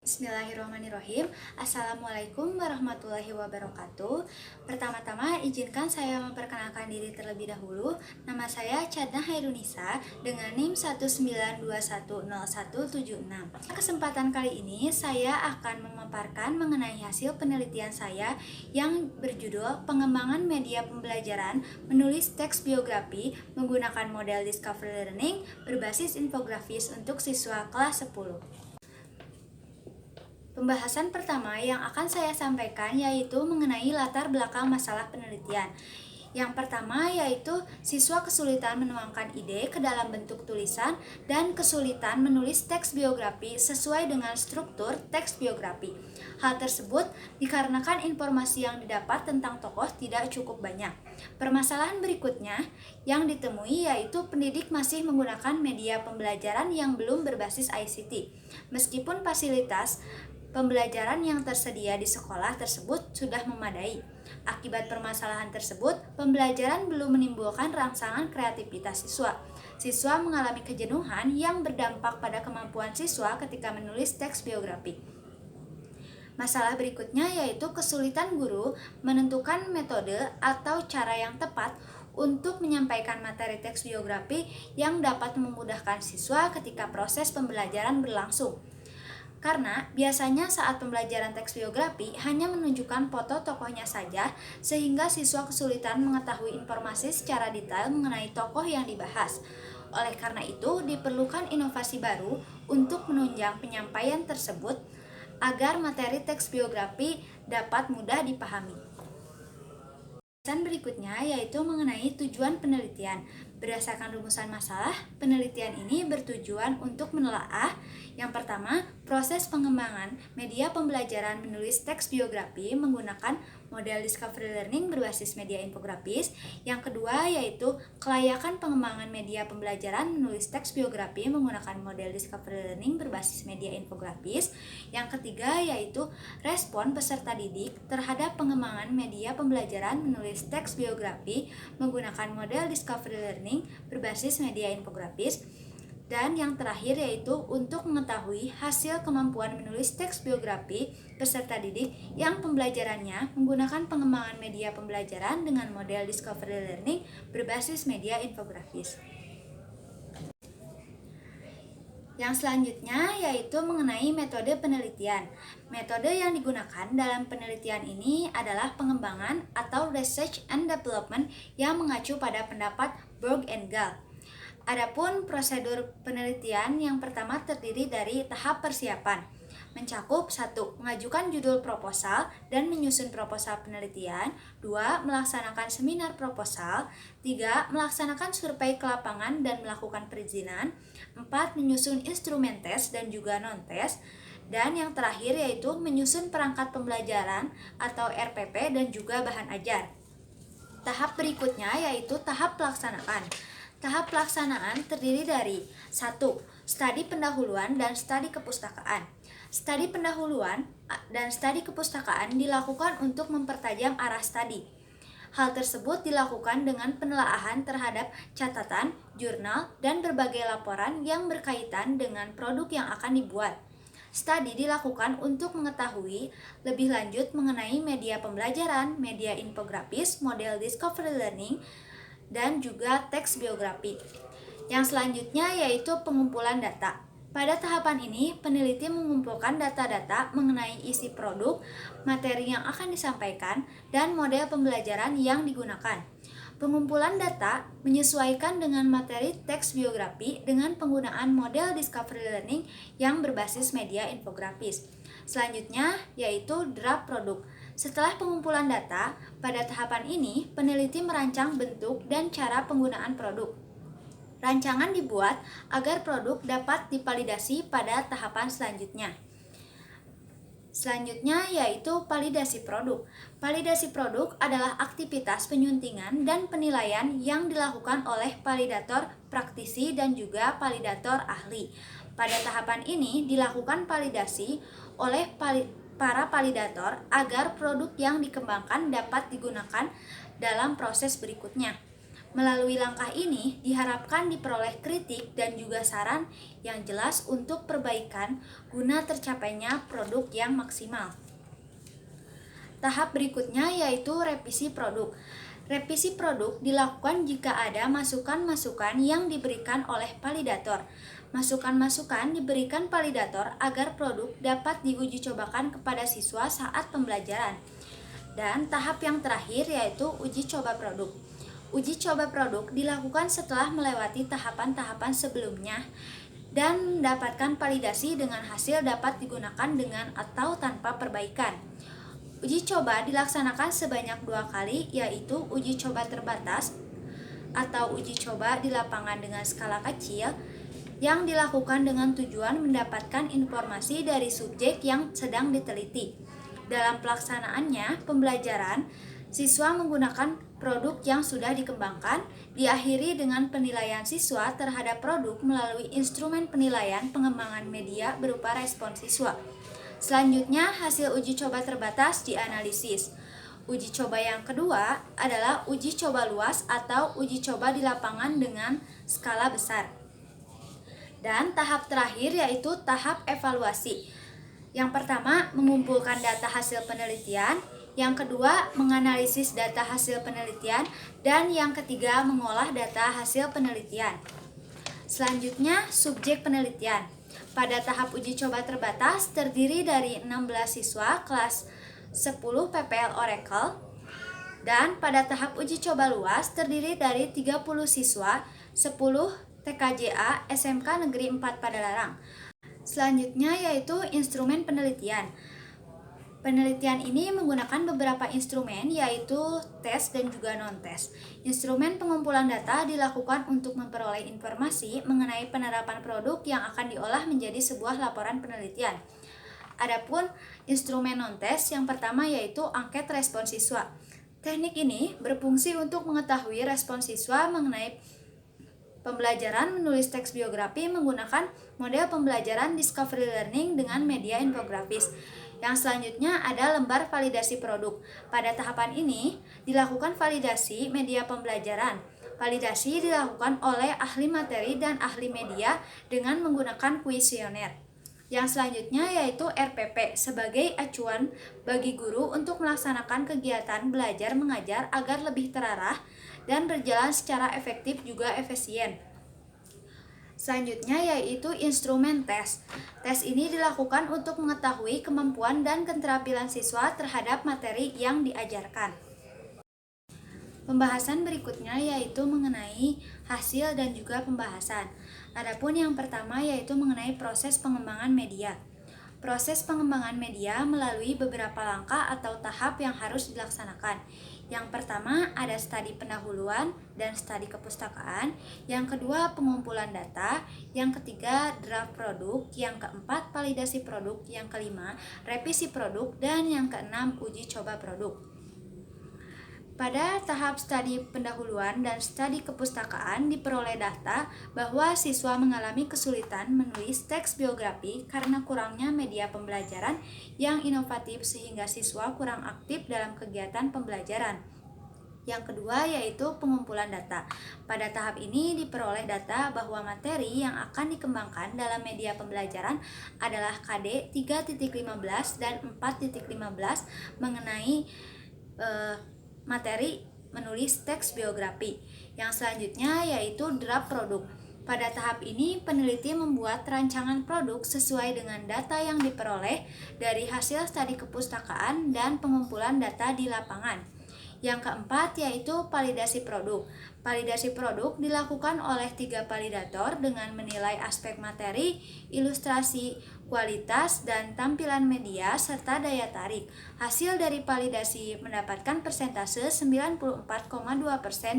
Bismillahirrahmanirrahim. Assalamualaikum warahmatullahi wabarakatuh. Pertama-tama izinkan saya memperkenalkan diri terlebih dahulu. Nama saya Cadna Hairunisa dengan NIM 192100176. Kesempatan kali ini saya akan memaparkan mengenai hasil penelitian saya yang berjudul Pengembangan Media Pembelajaran Menulis Teks Biografi menggunakan model Discovery Learning berbasis infografis untuk siswa kelas 10. Pembahasan pertama yang akan saya sampaikan yaitu mengenai latar belakang masalah penelitian. Yang pertama yaitu siswa kesulitan menuangkan ide ke dalam bentuk tulisan dan kesulitan menulis teks biografi sesuai dengan struktur teks biografi. Hal tersebut dikarenakan informasi yang didapat tentang tokoh tidak cukup banyak. Permasalahan berikutnya yang ditemui yaitu pendidik masih menggunakan media pembelajaran yang belum berbasis ICT. Meskipun fasilitas pembelajaran yang tersedia di sekolah tersebut sudah memadai. Akibat permasalahan tersebut, pembelajaran belum menimbulkan rangsangan kreativitas siswa. Siswa mengalami kejenuhan yang berdampak pada kemampuan siswa ketika menulis teks biografi. Masalah berikutnya yaitu kesulitan guru menentukan metode atau cara yang tepat untuk menyampaikan materi teks biografi yang dapat memudahkan siswa ketika proses pembelajaran berlangsung. Karena biasanya saat pembelajaran teks biografi hanya menunjukkan foto tokohnya saja, sehingga siswa kesulitan mengetahui informasi secara detail mengenai tokoh yang dibahas. Oleh karena itu, diperlukan inovasi baru untuk menunjang penyampaian tersebut agar materi teks biografi dapat mudah dipahami. Pembahasan berikutnya yaitu mengenai tujuan penelitian. Berdasarkan rumusan masalah, penelitian ini bertujuan untuk menelaah yang pertama, proses pengembangan media pembelajaran menulis teks biografi menggunakan model Discovery Learning berbasis media infografis. Yang kedua yaitu kelayakan pengembangan media pembelajaran menulis teks biografi menggunakan model Discovery Learning berbasis media infografis. Yang ketiga yaitu respon peserta didik terhadap pengembangan media pembelajaran menulis teks biografi menggunakan model Discovery Learning berbasis media infografis. Dan yang terakhir yaitu untuk mengetahui hasil kemampuan menulis teks biografi peserta didik yang pembelajarannya menggunakan pengembangan media pembelajaran dengan model Discovery Learning berbasis media infografis. Yang selanjutnya yaitu mengenai metode penelitian. Metode yang digunakan dalam penelitian ini adalah pengembangan atau research and development yang mengacu pada pendapat Borg and Gall. Adapun prosedur penelitian yang pertama terdiri dari tahap persiapan, mencakup 1. Mengajukan judul proposal dan menyusun proposal penelitian. 2. Melaksanakan seminar proposal. 3. Melaksanakan survei ke lapangan dan melakukan perizinan. 4. Menyusun instrumen tes dan juga non-tes. Dan yang terakhir yaitu menyusun perangkat pembelajaran atau RPP dan juga bahan ajar. Tahap berikutnya yaitu tahap pelaksanaan. Tahap pelaksanaan terdiri dari 1. Studi pendahuluan dan studi kepustakaan. Studi pendahuluan dan studi kepustakaan dilakukan untuk mempertajam arah studi. Hal tersebut dilakukan dengan penelaahan terhadap catatan, jurnal, dan berbagai laporan yang berkaitan dengan produk yang akan dibuat. Studi dilakukan untuk mengetahui lebih lanjut mengenai media pembelajaran, media infografis, model Discovery Learning, dan juga teks biografi. Yang selanjutnya yaitu pengumpulan data. Pada tahapan ini, peneliti mengumpulkan data-data mengenai isi produk, materi yang akan disampaikan, dan model pembelajaran yang digunakan. Pengumpulan data menyesuaikan dengan materi teks biografi dengan penggunaan model Discovery Learning yang berbasis media infografis. Selanjutnya yaitu draft produk. Setelah pengumpulan data, pada tahapan ini peneliti merancang bentuk dan cara penggunaan produk. Rancangan dibuat agar produk dapat divalidasi pada tahapan selanjutnya. Selanjutnya yaitu validasi produk. Validasi produk adalah aktivitas penyuntingan dan penilaian yang dilakukan oleh validator praktisi dan juga validator ahli. Pada tahapan ini dilakukan validasi oleh para validator agar produk yang dikembangkan dapat digunakan dalam proses berikutnya. Melalui langkah ini diharapkan diperoleh kritik dan juga saran yang jelas untuk perbaikan guna tercapainya produk yang maksimal. Tahap berikutnya yaitu revisi produk. Revisi produk dilakukan jika ada masukan-masukan yang diberikan oleh validator. Masukan-masukan diberikan validator agar produk dapat diuji cobakan kepada siswa saat pembelajaran. Dan tahap yang terakhir yaitu uji coba produk. Uji coba produk dilakukan setelah melewati tahapan-tahapan sebelumnya dan mendapatkan validasi dengan hasil dapat digunakan dengan atau tanpa perbaikan. Uji coba dilaksanakan sebanyak 2 kali, yaitu uji coba terbatas atau uji coba di lapangan dengan skala kecil yang dilakukan dengan tujuan mendapatkan informasi dari subjek yang sedang diteliti. Dalam pelaksanaannya, pembelajaran, siswa menggunakan produk yang sudah dikembangkan, diakhiri dengan penilaian siswa terhadap produk melalui instrumen penilaian pengembangan media berupa respon siswa. Selanjutnya, hasil uji coba terbatas dianalisis. Uji coba yang kedua adalah uji coba luas atau uji coba di lapangan dengan skala besar. Dan tahap terakhir yaitu tahap evaluasi. Yang pertama, mengumpulkan data hasil penelitian. Yang kedua, menganalisis data hasil penelitian. Dan yang ketiga, mengolah data hasil penelitian. Selanjutnya, subjek penelitian. Pada tahap uji coba terbatas terdiri dari 16 siswa kelas 10 PPL Oracle, dan pada tahap uji coba luas terdiri dari 30 siswa 10 TKJA SMK Negeri 4 Padalarang. Selanjutnya yaitu instrumen penelitian. Penelitian ini menggunakan beberapa instrumen yaitu tes dan juga non-tes. Instrumen pengumpulan data dilakukan untuk memperoleh informasi mengenai penerapan produk yang akan diolah menjadi sebuah laporan penelitian. Adapun instrumen non-tes yang pertama yaitu angket respon siswa. Teknik ini berfungsi untuk mengetahui respon siswa mengenai pembelajaran menulis teks biografi menggunakan model pembelajaran discovery learning dengan media infografis. Yang selanjutnya ada lembar validasi produk. Pada tahapan ini dilakukan validasi media pembelajaran. Validasi dilakukan oleh ahli materi dan ahli media dengan menggunakan kuesioner. Yang selanjutnya yaitu RPP sebagai acuan bagi guru untuk melaksanakan kegiatan belajar mengajar agar lebih terarah dan berjalan secara efektif juga efisien. Selanjutnya yaitu instrumen tes. Tes ini dilakukan untuk mengetahui kemampuan dan keterampilan siswa terhadap materi yang diajarkan. Pembahasan berikutnya yaitu mengenai hasil dan juga pembahasan. Adapun yang pertama yaitu mengenai proses pengembangan media. Proses pengembangan media melalui beberapa langkah atau tahap yang harus dilaksanakan. Yang pertama ada studi pendahuluan dan studi kepustakaan. Yang kedua pengumpulan data. Yang ketiga draft produk. Yang keempat validasi produk. Yang kelima revisi produk. Dan yang keenam uji coba produk. Pada tahap studi pendahuluan dan studi kepustakaan diperoleh data bahwa siswa mengalami kesulitan menulis teks biografi karena kurangnya media pembelajaran yang inovatif sehingga siswa kurang aktif dalam kegiatan pembelajaran. Yang kedua yaitu pengumpulan data. Pada tahap ini diperoleh data bahwa materi yang akan dikembangkan dalam media pembelajaran adalah KD 3.15 dan 4.15 mengenai materi menulis teks biografi. Yang selanjutnya yaitu draft produk. Pada tahap ini peneliti membuat rancangan produk sesuai dengan data yang diperoleh dari hasil studi kepustakaan dan pengumpulan data di lapangan. Yang keempat yaitu validasi produk. Validasi produk dilakukan oleh 3 validator dengan menilai aspek materi, ilustrasi, kualitas, dan tampilan media serta daya tarik. Hasil dari validasi mendapatkan persentase 94,2%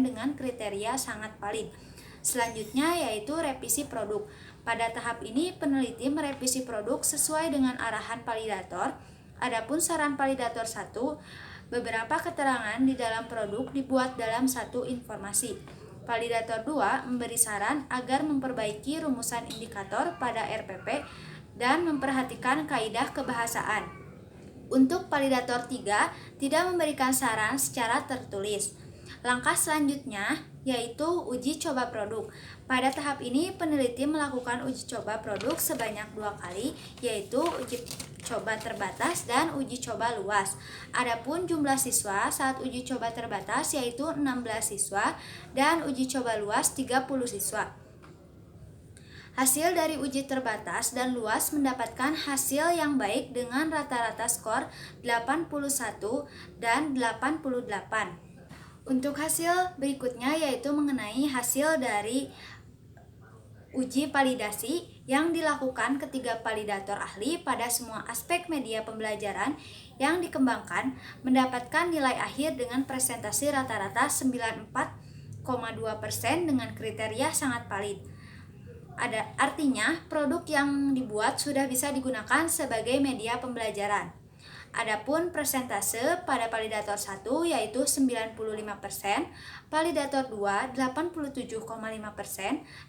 dengan kriteria sangat valid. Selanjutnya yaitu revisi produk. Pada tahap ini peneliti merevisi produk sesuai dengan arahan validator. Adapun saran validator 1, beberapa keterangan di dalam produk dibuat dalam satu informasi. Validator 2 memberi saran agar memperbaiki rumusan indikator pada RPP dan memperhatikan kaidah kebahasaan. Untuk validator 3 tidak memberikan saran secara tertulis. Langkah selanjutnya yaitu uji coba produk. Pada tahap ini, peneliti melakukan uji coba produk sebanyak 2 kali, yaitu uji coba terbatas dan uji coba luas. Adapun jumlah siswa saat uji coba terbatas yaitu 16 siswa dan uji coba luas 30 siswa. Hasil dari uji terbatas dan luas mendapatkan hasil yang baik dengan rata-rata skor 81 dan 88. Untuk hasil berikutnya yaitu mengenai hasil dari uji validasi yang dilakukan ketiga validator ahli pada semua aspek media pembelajaran yang dikembangkan mendapatkan nilai akhir dengan presentasi rata-rata 94,2% dengan kriteria sangat valid. Artinya produk yang dibuat sudah bisa digunakan sebagai media pembelajaran. Adapun persentase pada validator 1 yaitu 95%, validator 2 87,5%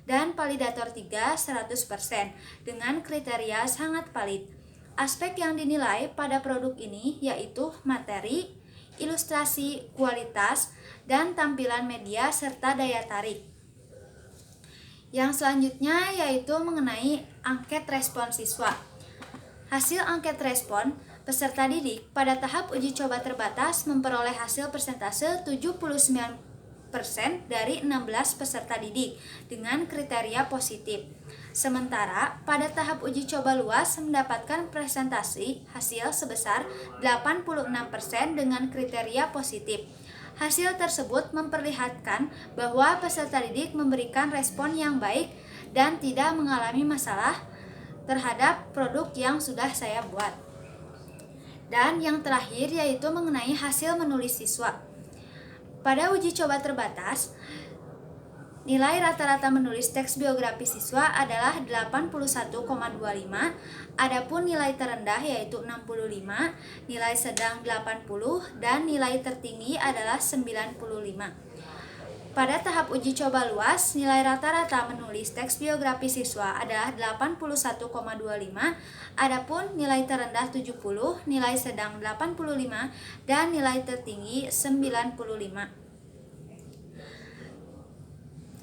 dan validator 3 100% dengan kriteria sangat valid. Aspek yang dinilai pada produk ini yaitu materi, ilustrasi, kualitas, dan tampilan media serta daya tarik. Yang selanjutnya yaitu mengenai angket respon siswa. Hasil angket respon peserta didik pada tahap uji coba terbatas memperoleh hasil persentase 79% dari 16 peserta didik dengan kriteria positif. Sementara pada tahap uji coba luas mendapatkan presentasi hasil sebesar 86% dengan kriteria positif. Hasil tersebut memperlihatkan bahwa peserta didik memberikan respon yang baik dan tidak mengalami masalah terhadap produk yang sudah saya buat. Dan yang terakhir yaitu mengenai hasil menulis siswa. Pada uji coba terbatas, nilai rata-rata menulis teks biografi siswa adalah 81,25, adapun nilai terendah yaitu 65, nilai sedang 80, dan nilai tertinggi adalah 95. Pada tahap uji coba luas, nilai rata-rata menulis teks biografi siswa adalah 81,25, adapun nilai terendah 70, nilai sedang 85, dan nilai tertinggi 95.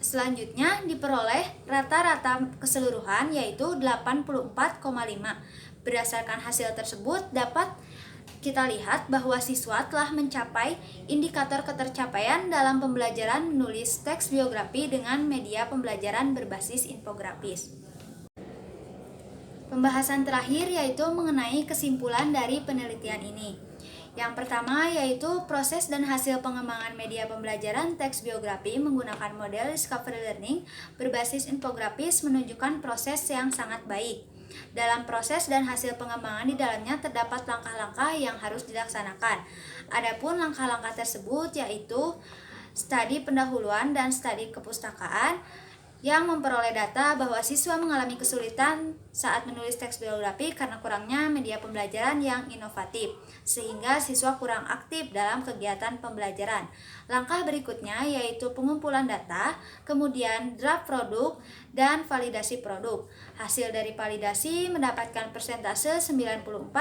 Selanjutnya diperoleh rata-rata keseluruhan yaitu 84,5. Berdasarkan hasil tersebut dapat kita lihat bahwa siswa telah mencapai indikator ketercapaian dalam pembelajaran menulis teks biografi dengan media pembelajaran berbasis infografis. Pembahasan terakhir yaitu mengenai kesimpulan dari penelitian ini. Yang pertama yaitu proses dan hasil pengembangan media pembelajaran teks biografi menggunakan model discovery learning berbasis infografis menunjukkan proses yang sangat baik. Dalam proses dan hasil pengembangan di dalamnya terdapat langkah-langkah yang harus dilaksanakan. Adapun langkah-langkah tersebut yaitu studi pendahuluan dan studi kepustakaan yang memperoleh data bahwa siswa mengalami kesulitan saat menulis teks biografi karena kurangnya media pembelajaran yang inovatif, sehingga siswa kurang aktif dalam kegiatan pembelajaran. Langkah berikutnya yaitu pengumpulan data, kemudian draft produk, dan validasi produk. Hasil dari validasi mendapatkan persentase 94,2%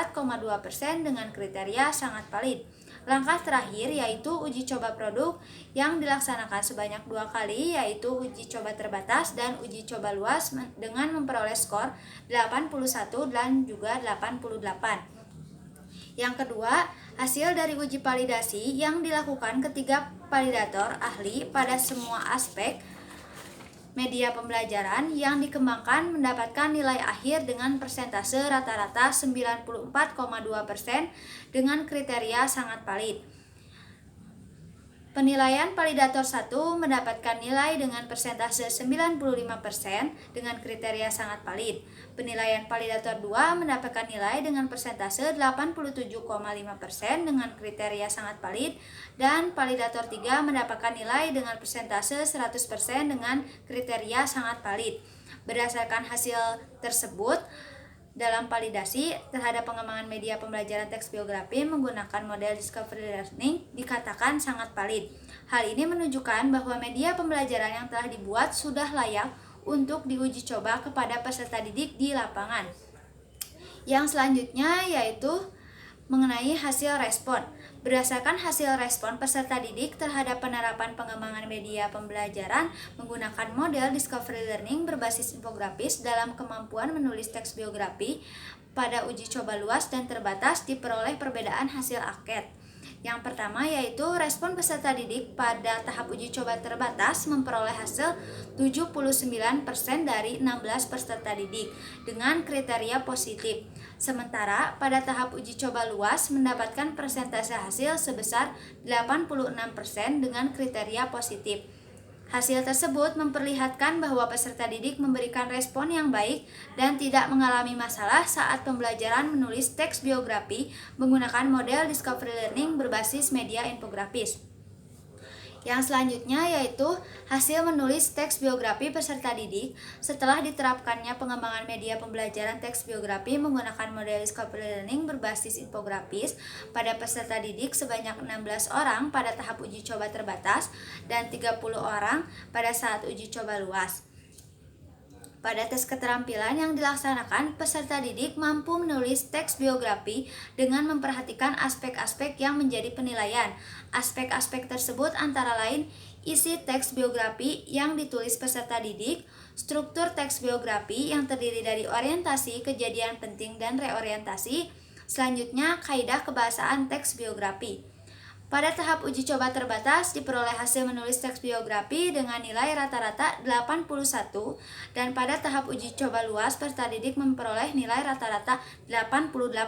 dengan kriteria sangat valid. Langkah terakhir yaitu uji coba produk yang dilaksanakan sebanyak 2 kali yaitu uji coba terbatas dan uji coba luas dengan memperoleh skor 81 dan juga 88. Yang kedua, hasil dari uji validasi yang dilakukan ketiga validator ahli pada semua aspek media pembelajaran yang dikembangkan mendapatkan nilai akhir dengan persentase rata-rata 94,2% dengan kriteria sangat valid. Penilaian validator 1 mendapatkan nilai dengan persentase 95% dengan kriteria sangat valid. Penilaian validator 2 mendapatkan nilai dengan persentase 87,5% dengan kriteria sangat valid. Dan validator 3 mendapatkan nilai dengan persentase 100% dengan kriteria sangat valid. Berdasarkan hasil tersebut, dalam validasi terhadap pengembangan media pembelajaran teks biografi menggunakan model discovery learning dikatakan sangat valid. Hal ini menunjukkan bahwa media pembelajaran yang telah dibuat sudah layak untuk diuji coba kepada peserta didik di lapangan. Yang selanjutnya yaitu mengenai hasil respon. Berdasarkan hasil respon peserta didik terhadap penerapan pengembangan media pembelajaran menggunakan model discovery learning berbasis infografis dalam kemampuan menulis teks biografi pada uji coba luas dan terbatas diperoleh perbedaan hasil angket. Yang pertama yaitu respon peserta didik pada tahap uji coba terbatas memperoleh hasil 79% dari 16 peserta didik dengan kriteria positif. Sementara pada tahap uji coba luas mendapatkan persentase hasil sebesar 86% dengan kriteria positif. Hasil tersebut memperlihatkan bahwa peserta didik memberikan respon yang baik dan tidak mengalami masalah saat pembelajaran menulis teks biografi menggunakan model discovery learning berbasis media infografis. Yang selanjutnya yaitu hasil menulis teks biografi peserta didik setelah diterapkannya pengembangan media pembelajaran teks biografi menggunakan model discovery learning berbasis infografis pada peserta didik sebanyak 16 orang pada tahap uji coba terbatas dan 30 orang pada saat uji coba luas. Pada tes keterampilan yang dilaksanakan, peserta didik mampu menulis teks biografi dengan memperhatikan aspek-aspek yang menjadi penilaian. Aspek-aspek tersebut antara lain isi teks biografi yang ditulis peserta didik, struktur teks biografi yang terdiri dari orientasi, kejadian penting, dan reorientasi. Selanjutnya, kaidah kebahasaan teks biografi. Pada tahap uji coba terbatas diperoleh hasil menulis teks biografi dengan nilai rata-rata 81 dan pada tahap uji coba luas peserta didik memperoleh nilai rata-rata 88.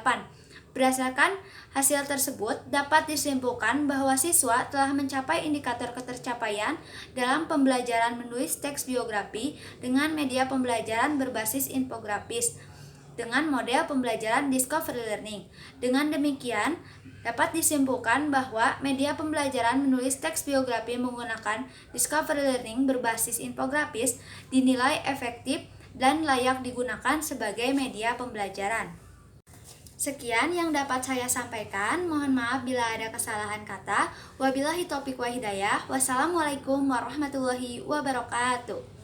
Berdasarkan hasil tersebut dapat disimpulkan bahwa siswa telah mencapai indikator ketercapaian dalam pembelajaran menulis teks biografi dengan media pembelajaran berbasis infografis dengan model pembelajaran discovery learning. Dengan demikian, dapat disimpulkan bahwa media pembelajaran menulis teks biografi menggunakan discovery learning berbasis infografis dinilai efektif dan layak digunakan sebagai media pembelajaran. Sekian yang dapat saya sampaikan. Mohon maaf bila ada kesalahan kata. Wabillahi taufiq wa hidayah. Wassalamualaikum warahmatullahi wabarakatuh.